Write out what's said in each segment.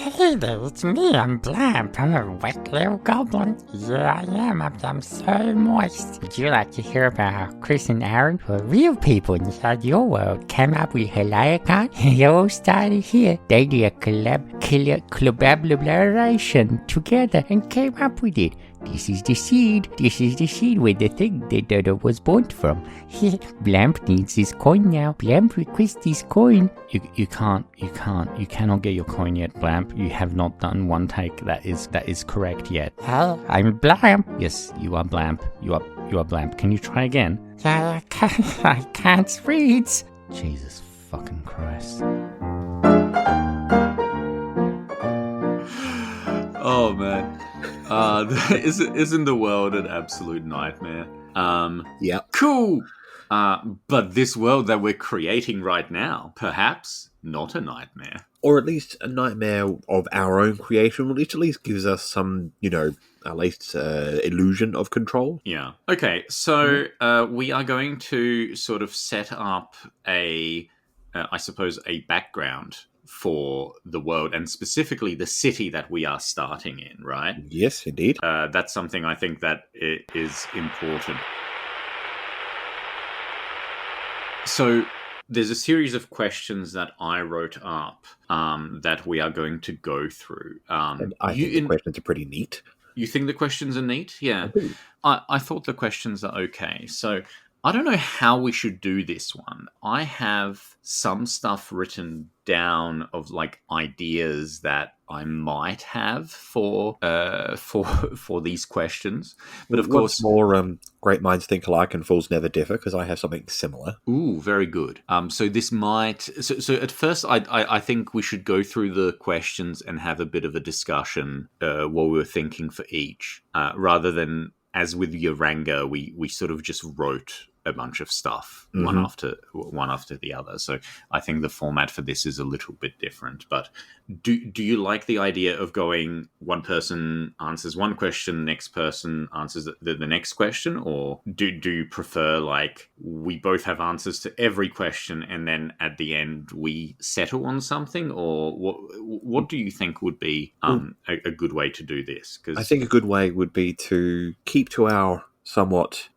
Hey there, it's me, I'm Blamp. I'm a wet little goblin. Yeah, I am. I'm so moist. Would you like to hear about how Chris and Aaron, who are real people inside your world, came up with Heliakon? It all started here. They did a collaboration together and came up with it. This is the seed. This is the seed where the thing that was born from. Blamp needs his coin now. Blamp requests his coin. You cannot get your coin yet, Blamp. You have not done one take that is correct yet. Hey, I'm Blamp. Yes, you are Blamp. You are Blamp. Can you try again? Yeah, I can't read. Jesus fucking Christ. Oh man. Isn't the world an absolute nightmare? Yeah. Cool. But this world that we're creating right now, perhaps not a nightmare. Or at least a nightmare of our own creation, which at least gives us some, at least illusion of control. Yeah. Okay, so we are going to sort of set up I suppose, a background for the world, and specifically the city that we are starting in, right? Yes, indeed. That's something I think that is important. So there's a series of questions that I wrote up that we are going to go through. And I think the questions are pretty neat. You think the questions are neat? Yeah. I thought the questions are okay. So I don't know how we should do this one. I have some stuff written down of like ideas that I might have for these questions, but of course, more great minds think alike and fools never differ. Because I have something similar. Ooh, very good. So this might. So at first, I think we should go through the questions and have a bit of a discussion what we were thinking for each, rather than as with Yoranga, we sort of just wrote a bunch of stuff one after the other. So I think the format for this is a little bit different. But do you like the idea of going one person answers one question, next person answers the next question, or do you prefer like we both have answers to every question and then at the end we settle on something, or what do you think would be a good way to do this? Because I think a good way would be to keep to our somewhat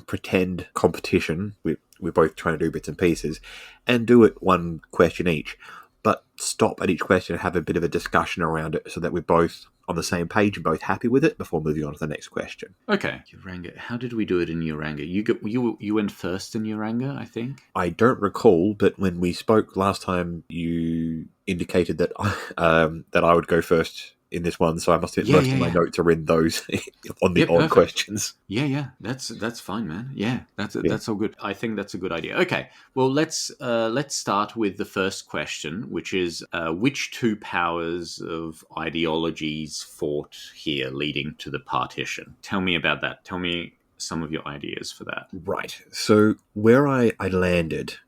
pretend competition. We're both trying to do bits and pieces and do it one question each, but stop at each question and have a bit of a discussion around it so that we're both on the same page and both happy with it before moving on to the next question. Okay. Yoranga. How did we do it in Yoranga? You went first in Yoranga, I think? I don't recall, but when we spoke last time, you indicated that I would go first in this one, so I must admit most of my notes are in those on the odd questions. Yeah, that's fine, man. Yeah, that's all good. I think that's a good idea. Okay, well let's start with the first question, which is which two powers of ideologies fought here, leading to the partition? Tell me about that. Tell me some of your ideas for that. Right. So where I landed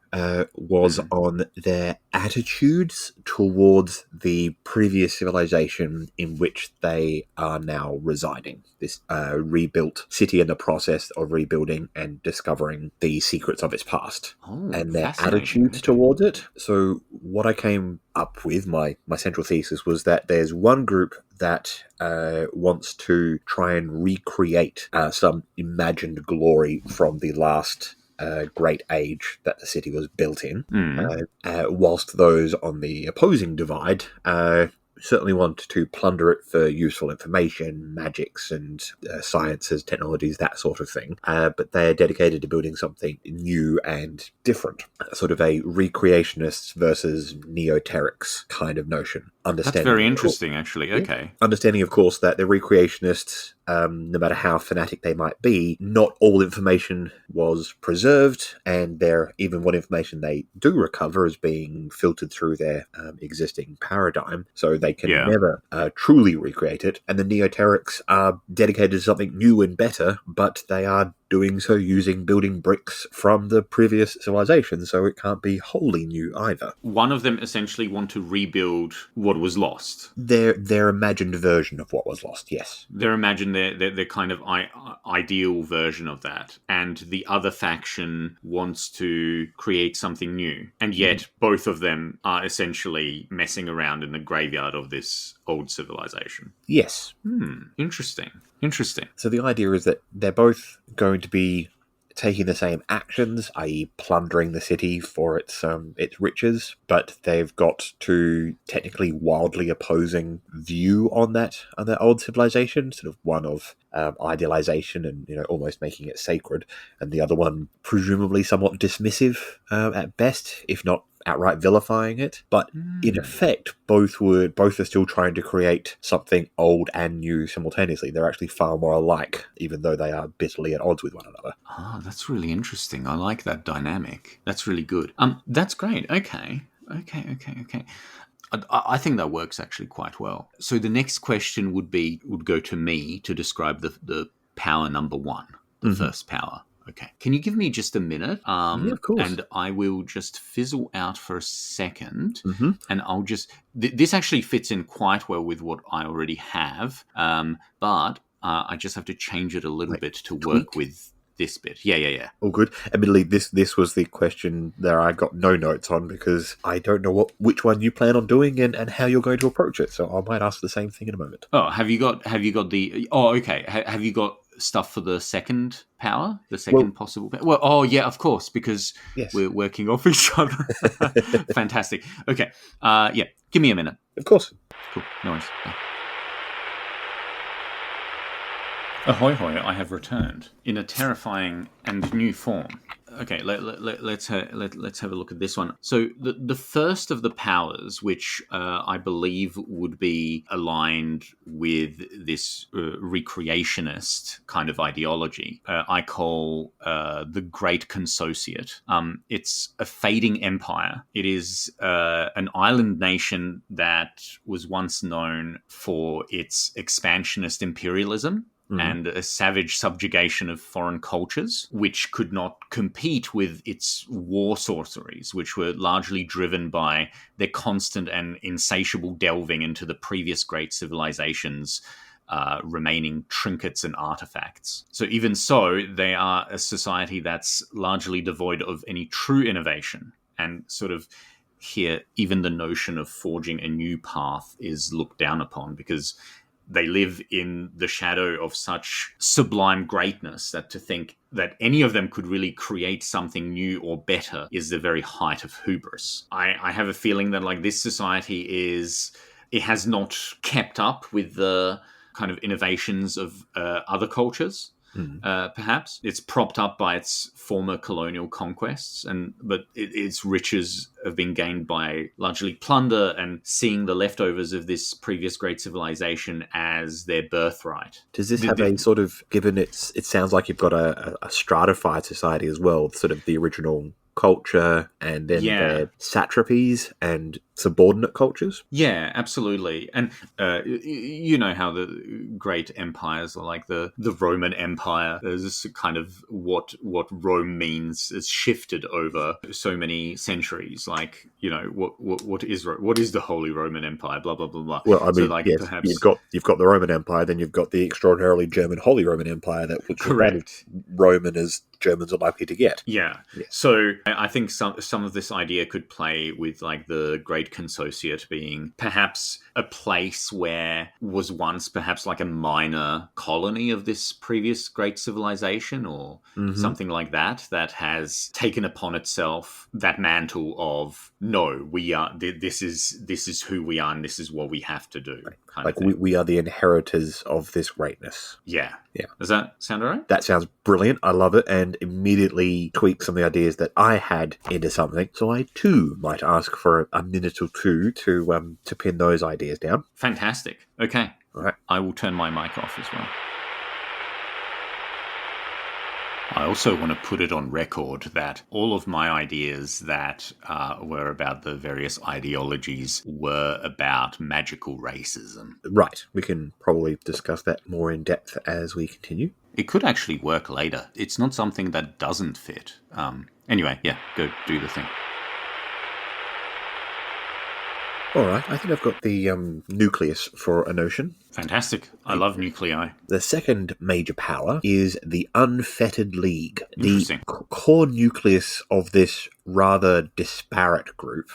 was on their attitudes towards the previous civilization in which they are now residing. This rebuilt city in the process of rebuilding and discovering the secrets of its past. And their attitudes towards it. So what I came up with, my central thesis, was that there's one group that wants to try and recreate some imagined glory from the last great age that the city was built in, whilst those on the opposing divide certainly want to plunder it for useful information, magics and sciences, technologies, that sort of thing. But they're dedicated to building something new and different, sort of a recreationists versus neoterics kind of notion. That's very interesting, actually. Okay. Understanding, of course, that the recreationists, no matter how fanatic they might be, not all information was preserved, and even what information they do recover is being filtered through their existing paradigm, so they can never truly recreate it. And the neoterics are dedicated to something new and better, but they are doing so using building bricks from the previous civilization, so it can't be wholly new either. One of them essentially want to rebuild what was lost. Their imagined version of what was lost, yes. Their kind of ideal version of that. And the other faction wants to create something new. And yet both of them are essentially messing around in the graveyard of this old civilization. Yes. Interesting. So the idea is that they're both going to be taking the same actions, i.e. plundering the city for its riches, but they've got two technically wildly opposing view on that old civilization, sort of one of idealization and almost making it sacred, and the other one presumably somewhat dismissive at best, if not outright vilifying it. But in effect, both are still trying to create something old and new simultaneously. They're actually far more alike, even though they are bitterly at odds with one another. Ah, that's really interesting. I like that dynamic. That's really good. That's great. Okay. I think that works actually quite well. So the next question would go to me to describe the power number one, the first power. Okay. Can you give me just a minute? Yeah, of course. And I will just fizzle out for a second. And I'll just... this actually fits in quite well with what I already have. But I just have to change it a little bit to work with this bit. Yeah. All good. Admittedly, this was the question that I got no notes on because I don't know which one you plan on doing and how you're going to approach it. So I might ask the same thing in a moment. Oh, have you got the... Oh, okay. Have you got stuff for the second power? The second possible power? Well, oh, yeah, of course, because we're working off each other. Fantastic. Okay. Yeah, give me a minute. Of course. Cool. No worries. Ahoy, hoy, I have returned in a terrifying and new form. Okay, let's have a look at this one. So the first of the powers, which I believe would be aligned with this recreationist kind of ideology, I call the Great Consociate. It's a fading empire. It is an island nation that was once known for its expansionist imperialism and a savage subjugation of foreign cultures, which could not compete with its war sorceries, which were largely driven by their constant and insatiable delving into the previous great civilizations' remaining trinkets and artifacts. So even so, they are a society that's largely devoid of any true innovation, and sort of here, even the notion of forging a new path is looked down upon because they live in the shadow of such sublime greatness that to think that any of them could really create something new or better is the very height of hubris. I have a feeling that this society it has not kept up with the kind of innovations of other cultures. Perhaps it's propped up by its former colonial conquests, but its riches have been gained by largely plunder and seeing the leftovers of this previous great civilization as their birthright. Does this have a sort of, given it sounds like you've got a stratified society as well, sort of the original culture and then their satrapies and subordinate cultures? Yeah, absolutely. And you know how the great empires are like the Roman Empire. There's this kind of what Rome means is shifted over so many centuries. Like, what is the Holy Roman Empire? Blah blah blah blah. Well, I mean, yes, perhaps you've got the Roman Empire, then you've got the extraordinarily German Holy Roman Empire that was correct Roman as Germans are likely to get. Yeah. So I think some of this idea could play with the Great Consociate being perhaps a place where was once perhaps a minor colony of this previous great civilization or something like that has taken upon itself that mantle of, no, we are, this is who we are and this is what we have to do. We are the inheritors of this greatness. Yeah. Does that sound all right? That sounds brilliant. I love it, and immediately tweak some of the ideas that I had into something. So I too might ask for a minute or two to pin those ideas down. Fantastic. Okay. All right. I will turn my mic off as well. I also want to put it on record that all of my ideas that were about the various ideologies were about magical racism. Right. We can probably discuss that more in depth as we continue. It could actually work later. It's not something that doesn't fit. Anyway, yeah, go do the thing. All right, I think I've got the nucleus for a notion. Fantastic. I love nuclei. The second major power is the Unfettered League. Interesting. The core nucleus of this rather disparate group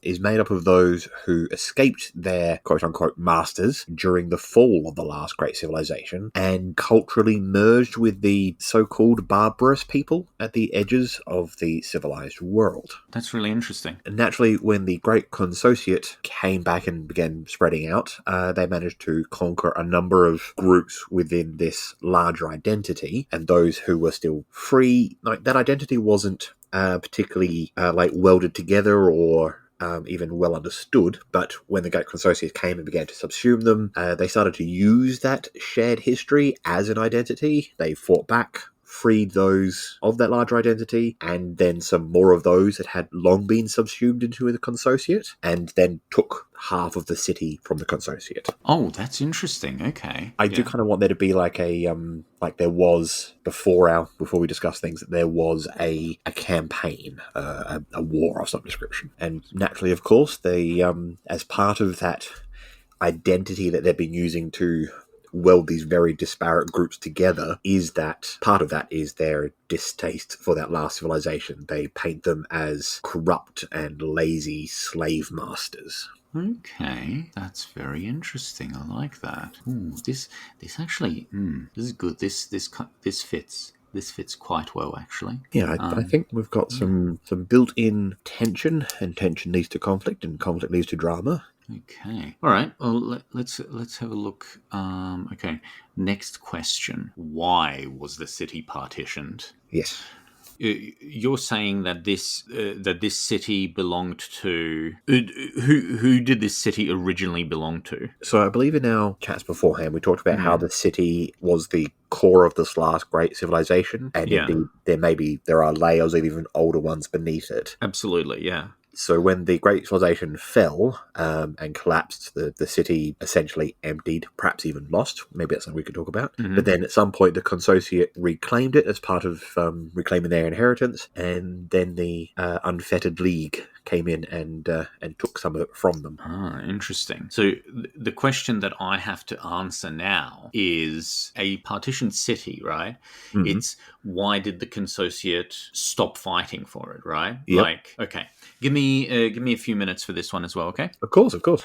is made up of those who escaped their quote-unquote masters during the fall of the last great civilization and culturally merged with the so-called barbarous people at the edges of the civilized world. That's really interesting. And naturally, when the Great Consociate came back and began spreading out, they managed to conquer a number of groups within this larger identity, and those who were still free, like that identity wasn't particularly like welded together or even well understood, but when the Great Consociate came and began to subsume them, they started to use that shared history as an identity. They fought back, freed those of that larger identity, and then some more of those that had long been subsumed into the Consociate, and then took half of the city from the Consociate. Oh, that's interesting. Okay. I do kind of want there to be like a like there was before we discuss things, that there was a campaign, a war of some description, and naturally, of course, they as part of that identity that they've been using to weld these very disparate groups together, is that part of that is their distaste for that last civilization. They paint them as corrupt and lazy slave masters. Okay, that's very interesting. I like that. Ooh, this actually, this is good. This fits. This fits quite well, actually. Yeah, I think we've got some built-in tension, and tension leads to conflict, and conflict leads to drama. Okay. All right. Well, let's have a look. Okay. Next question. Why was the city partitioned? Yes. You're saying that this city belonged to who did this city originally belong to? So I believe in our chats beforehand we talked about how the city was the core of this last great civilization, and indeed there are layers of even older ones beneath it. Absolutely, yeah. So when the Great Civilization fell and collapsed, the city essentially emptied, perhaps even lost. Maybe that's something we could talk about. Mm-hmm. But then at some point, the Consociate reclaimed it as part of reclaiming their inheritance, and then the Unfettered League came in and took some of it from them. Ah, interesting. So the question that I have to answer now is a partitioned city, right? Mm-hmm. It's why did the Consociate stop fighting for it, right? Yep. Like, okay. Give me a few minutes for this one as well, okay? Of course. Cool.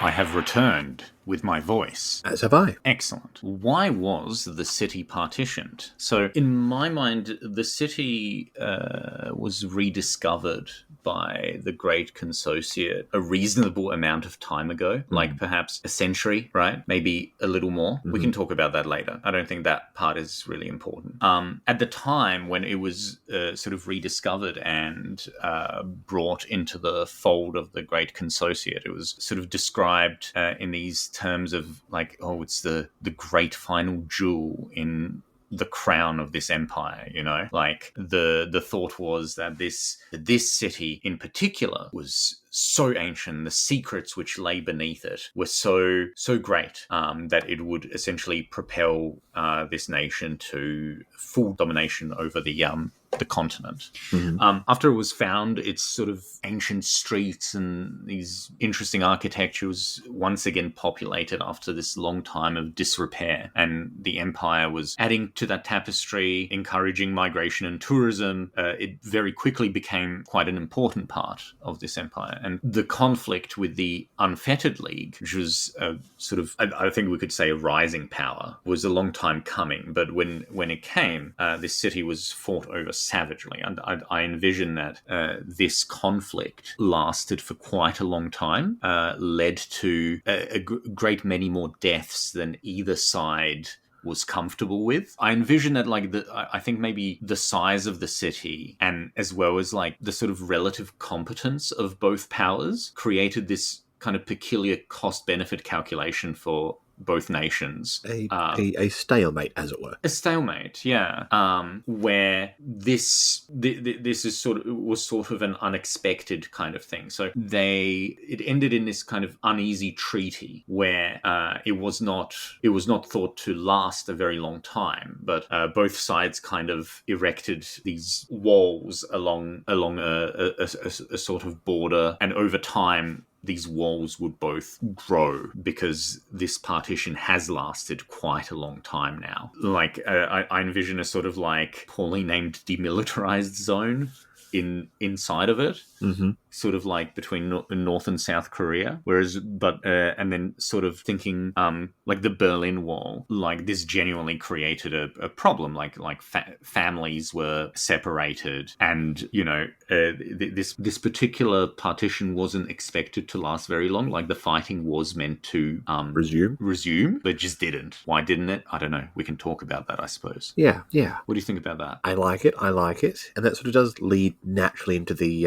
I have returned with my voice. As have I. Excellent. Why was the city partitioned? So, in my mind, the city was rediscovered by the Great Consociate a reasonable amount of time ago, like perhaps a century, right? Maybe a little more. Mm-hmm. We can talk about that later. I don't think that part is really important. At the time when it was sort of rediscovered and brought into the fold of the Great Consociate, it was sort of described in these terms of like, oh, it's the great final jewel in the crown of this empire, you know? Like the thought was that this city in particular was so ancient, the secrets which lay beneath it were so great that it would essentially propel this nation to full domination over the continent. Mm-hmm. After it was found, its sort of ancient streets and these interesting architecture was once again populated after this long time of disrepair, and the empire was adding to that tapestry, encouraging migration and tourism. It very quickly became quite an important part of this empire. And the conflict with the Unfettered League, which was sort of, I think we could say, a rising power, was a long time coming. But when it came, this city was fought over savagely. And I envision that this conflict lasted for quite a long time, led to a great many more deaths than either side was comfortable with. I envision that I think maybe the size of the city and as well as like the sort of relative competence of both powers created this kind of peculiar cost-benefit calculation for both nations. A stalemate, as it were. A stalemate, yeah. Where this is was sort of an unexpected kind of thing. So it ended in this kind of uneasy treaty where it was not thought to last a very long time, but both sides kind of erected these walls along a sort of border, and over time these walls would both grow because this partition has lasted quite a long time now. Like, I envision a sort of like poorly named demilitarized zone inside of it, sort of like between North and South Korea. And then sort of thinking like the Berlin Wall, like this genuinely created a problem. Like families were separated, and this particular partition wasn't expected to last very long. Like the fighting was meant to resume, but just didn't. Why didn't it? I don't know. We can talk about that, I suppose. Yeah. What do you think about that? I like it, and that sort of does lead naturally into the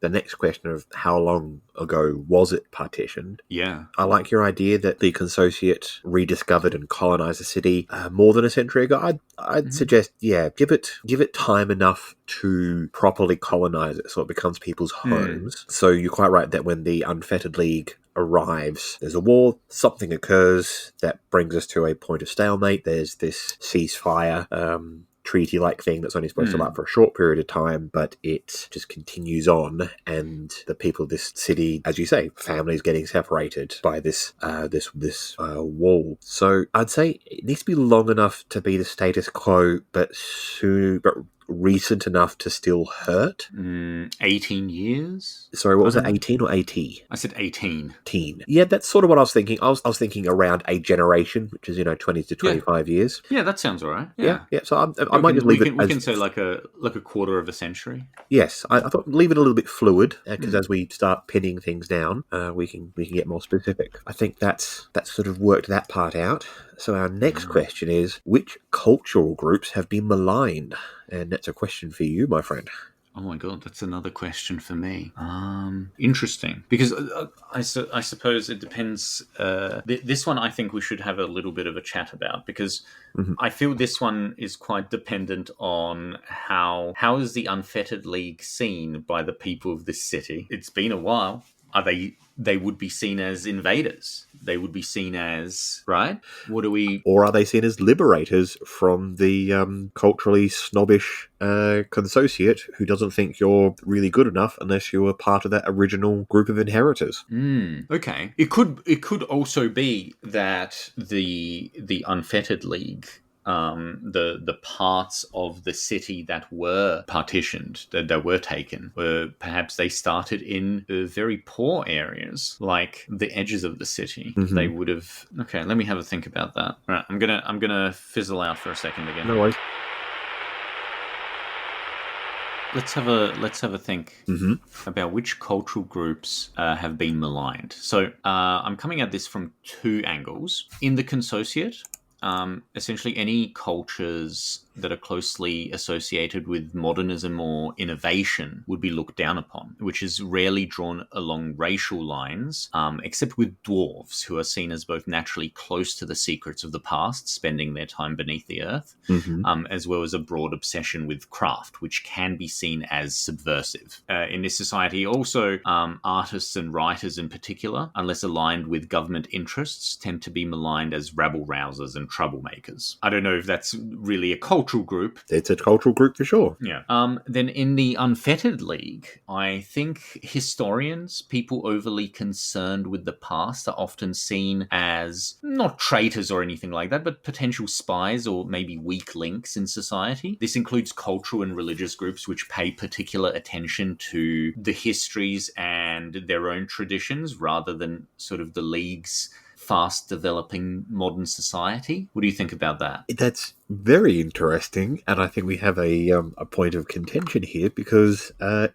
next question of how long ago was it partitioned. Yeah. I like your idea that the consociate rediscovered and colonized the city more than a century ago. I'd suggest, give it time enough to properly colonize it so it becomes people's homes. So you're quite right that when the Unfettered League arrives, there's a war, something occurs that brings us to a point of stalemate. There's this ceasefire treaty-like thing that's only supposed to last for a short period of time, but it just continues on, and the people of this city, as you say, families getting separated by this wall. So I'd say it needs to be long enough to be the status quo, but recent enough to still hurt. 18 years? Sorry, what was it, 18 or 80? I said 18. Yeah, that's sort of what I was thinking. I was thinking around a generation, which is 20 to 25 years. Yeah, that sounds all right. Yeah. So I might just leave it. We can say like a quarter of a century. Yes, I thought leave it a little bit fluid because as we start pinning things down, we can get more specific. I think that's sort of worked that part out. So our next question is, which cultural groups have been maligned? And that's a question for you, my friend. Oh my god, that's another question for me. Interesting, because I suppose it depends. This one I think we should have a little bit of a chat about, because I feel this one is quite dependent on how is the Unfettered League seen by the people of this city. It's been a while. They would be seen as invaders. They would be seen as, right? Or are they seen as liberators from the culturally snobbish consociate who doesn't think you're really good enough unless you were part of that original group of inheritors? Okay. It could also be that the Unfettered League, the parts of the city that were partitioned, that were taken, perhaps they started in very poor areas, like the edges of the city. They would have. Okay, let me have a think about that. All right, I'm gonna fizzle out for a second again. No worries. Let's have a think about which cultural groups have been maligned. So I'm coming at this from two angles. In the consociate, essentially any cultures that are closely associated with modernism or innovation would be looked down upon, which is rarely drawn along racial lines, except with dwarves, who are seen as both naturally close to the secrets of the past, spending their time beneath the earth, as well as a broad obsession with craft, which can be seen as subversive. In this society, also, artists and writers in particular, unless aligned with government interests, tend to be maligned as rabble-rousers and troublemakers. I don't know if that's really a cultural group. It's a cultural group for sure. Yeah. Then in the Unfettered League, I think historians, people overly concerned with the past, are often seen as not traitors or anything like that, but potential spies or maybe weak links in society. This includes cultural and religious groups which pay particular attention to the histories and their own traditions rather than sort of the League's fast-developing modern society. What do you think about that? That's very interesting, and I think we have a point of contention here because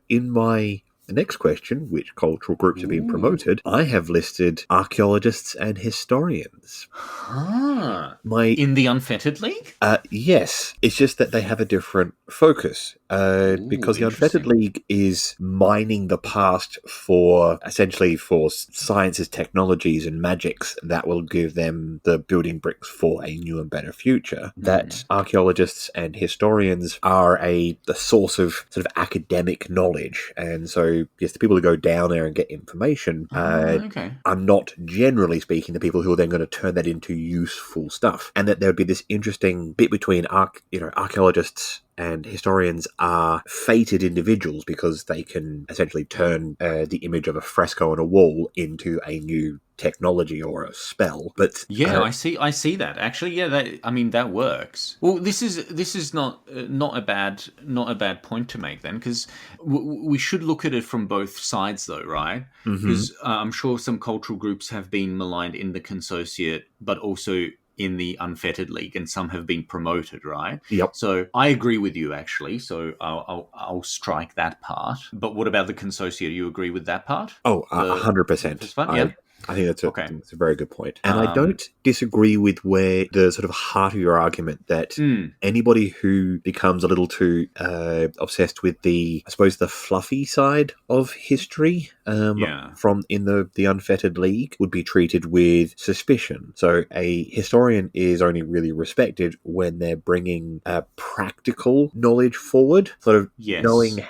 in my the next question, which cultural groups have been promoted, I have listed archaeologists and historians. In the Unfettered League? Yes, it's just that they have a different focus. Because the Unfettered League is mining the past for sciences, technologies, and magics that will give them the building bricks for a new and better future. That archaeologists and historians are the source of sort of academic knowledge, and so yes, the people who go down there and get information are not, generally speaking, the people who are then going to turn that into useful stuff. And that there would be this interesting bit between archaeologists and historians are fated individuals because they can essentially turn the image of a fresco on a wall into a new technology or a spell. But I see that actually. That works. Well, this is not a bad point to make then, because we should look at it from both sides though, right? Because I'm sure some cultural groups have been maligned in the Consociate, but also in the Unfettered League, and some have been promoted, right? Yep. So I agree with you, actually. So I'll strike that part. But what about the Consociate? Do you agree with that part? Oh, 100%. I think that's a very good point. And I don't disagree with where the sort of heart of your argument that anybody who becomes a little too obsessed with the fluffy side of history from in the Unfettered League would be treated with suspicion. So a historian is only really respected when they're bringing practical knowledge forward, sort of knowing,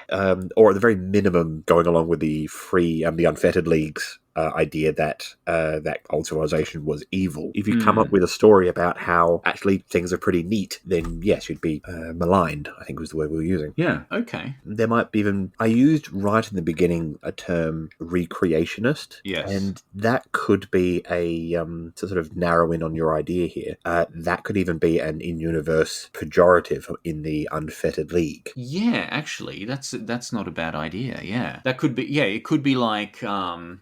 or at the very minimum, going along with the Unfettered League's idea that old civilization was evil. If you come up with a story about how actually things are pretty neat, then yes, you'd be maligned, I think was the word we were using. Yeah, okay. There might be I used right in the beginning a term recreationist. Yes. And that could be to sort of narrow in on your idea here. That could even be an in-universe pejorative in the Unfettered League. Yeah, actually, that's not a bad idea, yeah. That could be, it could be like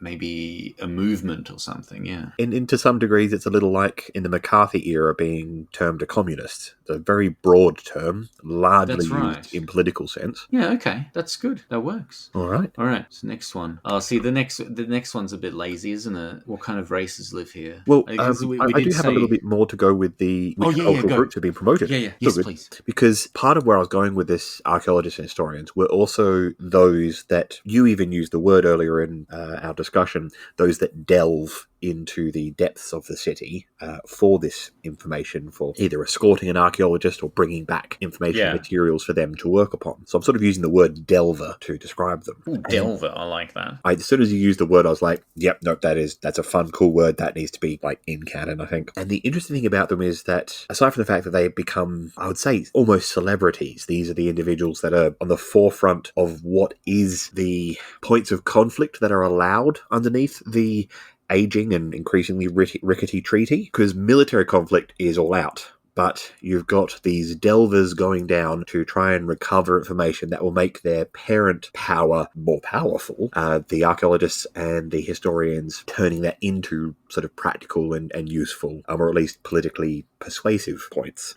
maybe a movement or something, yeah. To some degrees, it's a little like in the McCarthy era being termed a communist. It's a very broad term, largely used in political sense. Yeah, okay, that's good. That works. All right. So next one. Oh, see, the next one's a bit lazy, isn't it? What kind of races live here? Well, I do have a little bit more to go with which cultural groups have been promoted. Yes, please. Because part of where I was going with this archaeologists and historians were also those that you even used the word earlier in our discussion, those that delve into the depths of the city for this information, for either escorting an archaeologist or bringing back information materials for them to work upon. So I'm sort of using the word delver to describe them. Ooh, delver, I like that. As soon as you used the word, I was like, yep, nope, that's a fun, cool word. That needs to be like in canon, I think. And the interesting thing about them is that, aside from the fact that they become, I would say, almost celebrities, these are the individuals that are on the forefront of what is the points of conflict that are allowed underneath the aging and increasingly rickety treaty, because military conflict is all out. But you've got these delvers going down to try and recover information that will make their parent power more powerful. The archaeologists and the historians turning that into sort of practical and useful, or at least politically persuasive points.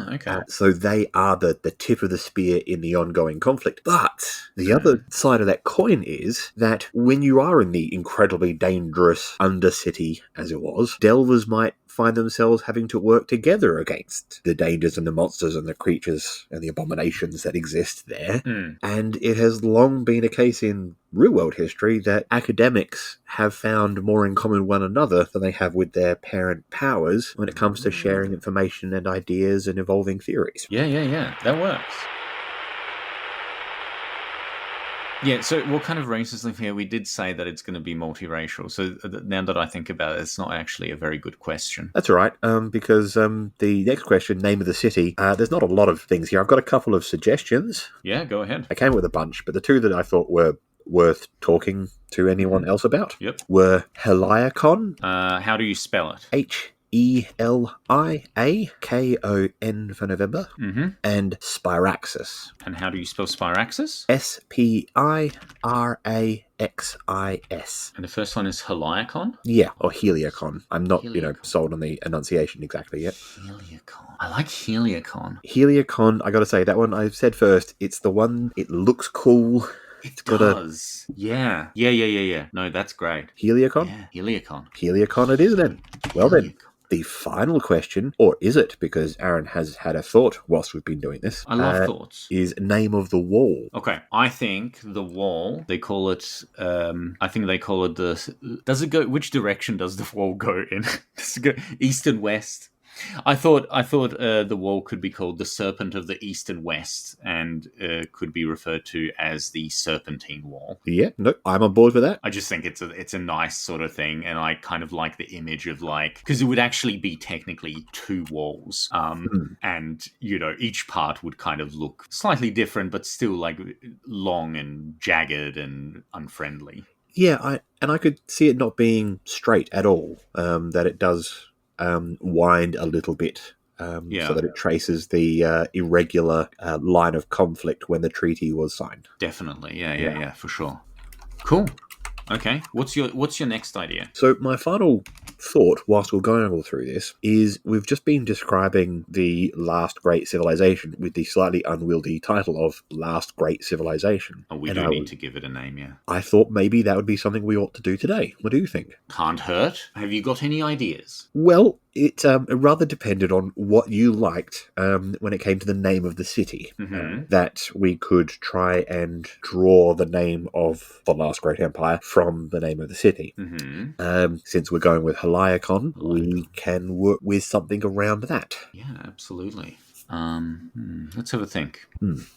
Okay. So they are the tip of the spear in the ongoing conflict. But the other side of that coin is that when you are in the incredibly dangerous Undercity, as it was, delvers might find themselves having to work together against the dangers and the monsters and the creatures and the abominations that exist there. And it has long been a case in real-world history that academics have found more in common with one another than they have with their parent powers when it comes to sharing information and ideas and evolving theories. Yeah. That works. Yeah, so what kind of races live here? We did say that it's going to be multiracial. So now that I think about it, it's not actually a very good question. That's all right, because the next question, name of the city, there's not a lot of things here. I've got a couple of suggestions. Yeah, go ahead. I came with a bunch, but the two that I thought were worth talking to anyone else about were Heliakon. How do you spell it? Heliakon for November, and Spiraxis. And how do you spell Spiraxis? Spiraxis. And the first one is Heliakon? Yeah, or Heliakon. I'm not, sold on the enunciation exactly yet. Heliakon. I like Heliakon. Heliakon, I gotta say, that one I said first, it's the one, it looks cool. It got does. Yeah. No, that's great. Heliakon? Yeah, Heliakon. Heliakon it is then. Well then, Heliakon. the final question, or is it, because Aaron has had a thought whilst we've been doing this. I love thoughts. Is name of the wall. Okay, I think the wall, they call it, I think they call it does it go, which direction does the wall go in? Does it go east and west? I thought the wall could be called the Serpent of the East and West, and could be referred to as the Serpentine Wall. Yeah, no, I'm on board with that. I just think it's a nice sort of thing, and I kind of like the image of because it would actually be technically two walls, and each part would kind of look slightly different, but still long and jagged and unfriendly. Yeah, I could see it not being straight at all. That it does wind a little bit, so that it traces the irregular line of conflict when the treaty was signed. Definitely, yeah, for sure. Cool. Okay, what's your next idea? So my final thought, whilst we're going all through this, is we've just been describing the last great civilization with the slightly unwieldy title of Last Great Civilization. Oh, we do need to give it a name, yeah. I thought maybe that would be something we ought to do today. What do you think? Can't hurt. Have you got any ideas? Well, it rather depended on what you liked when it came to the name of the city. That we could try and draw the name of the last great empire from the name of the city. Since we're going with Heliakon, we can work with something around that. Yeah, absolutely. Let's have a think.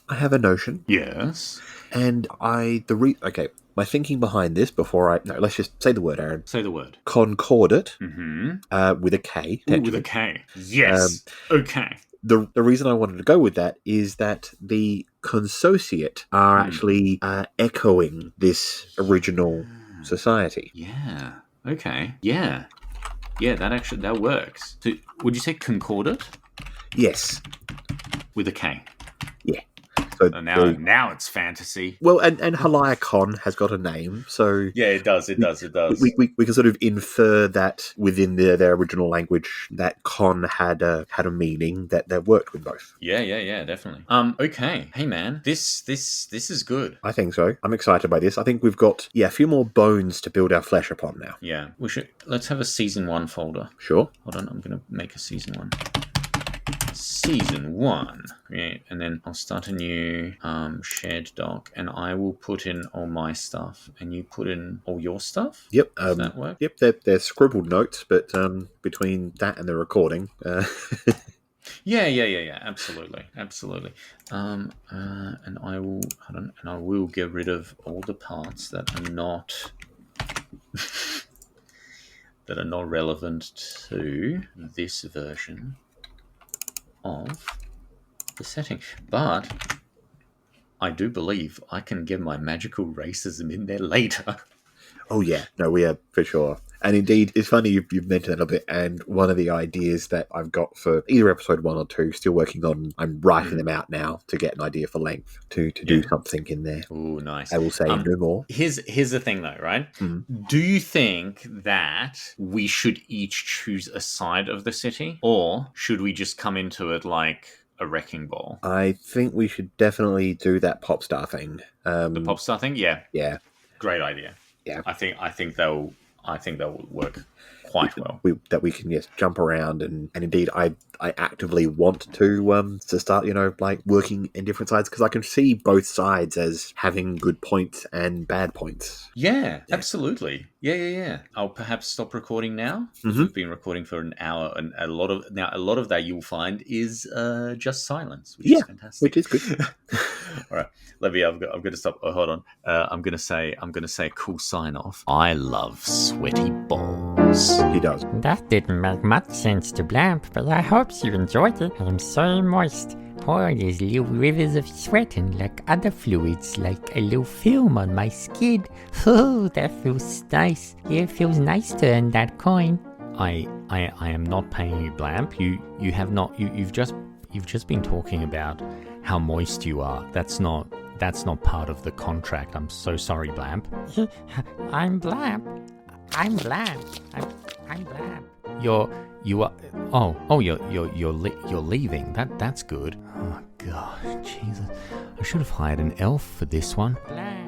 I have a notion. Yes. And okay. My thinking behind this let's just say the word, Aaron. Say the word. Concordate with a K. Ooh, with a K. Yes. Okay. The reason I wanted to go with that is that the consociate are actually echoing this original society. Yeah. Okay. Yeah. Yeah, that works. So, would you say concordate? Yes. With a K. Yeah. So now it's fantasy. Well, and Heliakon has got a name, so yeah, it does. We can sort of infer that within their original language that con had a meaning that worked with both. Yeah, definitely. Okay. Hey man, this is good. I think so. I'm excited by this. I think we've got a few more bones to build our flesh upon now. Yeah, let's have a season 1 folder. Sure. Hold on, I'm gonna make a season 1. Season 1, create, and then I'll start a new shared doc, and I will put in all my stuff, and you put in all your stuff. Yep. Does that work? Yep. They're scribbled notes, but between that and the recording. Yeah. Absolutely. And I will get rid of all the parts that are not relevant to this version of the setting, but I do believe I can get my magical racism in there later. Oh yeah, no, we are for sure. And indeed, it's funny you've mentioned that a bit. And one of the ideas that I've got for either episode 1 or 2, still working on, I'm writing them out now to get an idea for length to do something in there. Oh, nice. I will say no more. Here's the thing, though, right? Do you think that we should each choose a side of the city, or should we just come into it like a wrecking ball? I think we should definitely do that pop star thing. The pop star thing, yeah. Great idea. Yeah, I think that will work quite well. We can jump around and indeed I actively want to start working in different sides, because I can see both sides as having good points and bad points. Yeah. Absolutely. Yeah. I'll perhaps stop recording now. We've been recording for an hour, and a lot of that you'll find is just silence, which is fantastic. Which is good. All right, Levy, I'm going to stop. Oh, hold on. I'm going to say a cool sign off. I love sweaty balls. He does. That didn't make much sense to Blamp, but I hope you enjoyed it. I am so moist. Oh, there's little rivers of sweat and like other fluids, like a little film on my skin. Oh, that feels nice. Yeah, it feels nice to earn that coin. I am not paying you, Blamp. You've just been talking about how moist you are. That's not part of the contract. I'm so sorry, Blamp. I'm Blamp. I'm Blamp. You're leaving. That's good. Oh gosh, Jesus! I should have hired an elf for this one. Blamp.